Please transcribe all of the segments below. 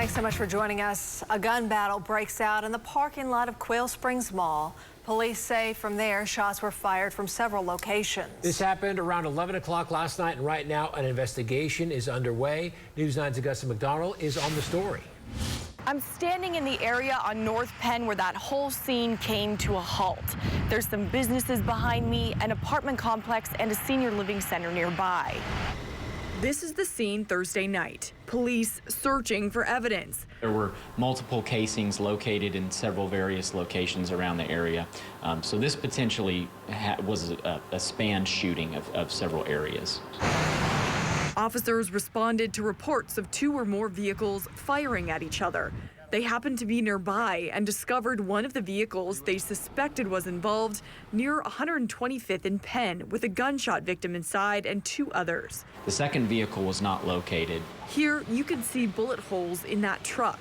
Thanks so much for joining us. A gun battle breaks out in the parking lot of Quail Springs Mall. Police say from there, shots were fired from several locations. This happened around 11 o'clock last night, and right now an investigation is underway. News 9's Augusta McDonald is on the story. I'm standing in the area on North Penn where that whole scene came to a halt. There's some businesses behind me, an apartment complex, and a senior living center nearby. This is the scene Thursday night. Police searching for evidence. There were multiple casings located in several various locations around the area. So this potentially was a span shooting of several areas. Officers responded to reports of 2 or more vehicles firing at each other. They happened to be nearby and discovered one of the vehicles they suspected was involved near 125th and Penn, with a gunshot victim inside and 2 others. The second vehicle was not located. Here you can see bullet holes in that truck.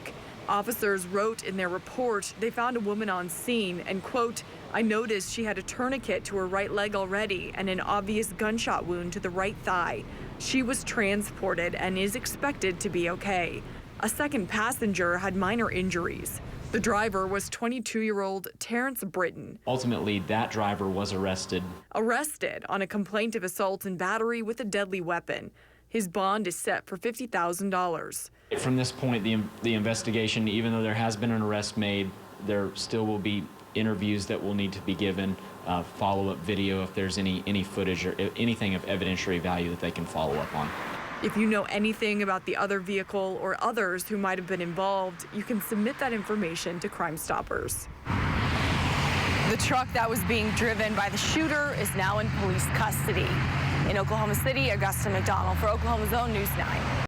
Officers wrote in their report they found a woman on scene and, quote, "I noticed she had a tourniquet to her right leg already and an obvious gunshot wound to the right thigh. She was transported and is expected to be okay." A second passenger had minor injuries. The driver was 22-year-old Terrence Britton. Ultimately, that driver was arrested. Arrested on a complaint of assault and battery with a deadly weapon. His bond is set for $50,000. From this point, the investigation, even though there has been an arrest made, there still will be interviews that will need to be given, follow-up video if there's any footage or anything of evidentiary value that they can follow up on. If you know anything about the other vehicle or others who might have been involved, you can submit that information to Crime Stoppers. The truck that was being driven by the shooter is now in police custody. In Oklahoma City, Augusta McDonald for Oklahoma's own News 9.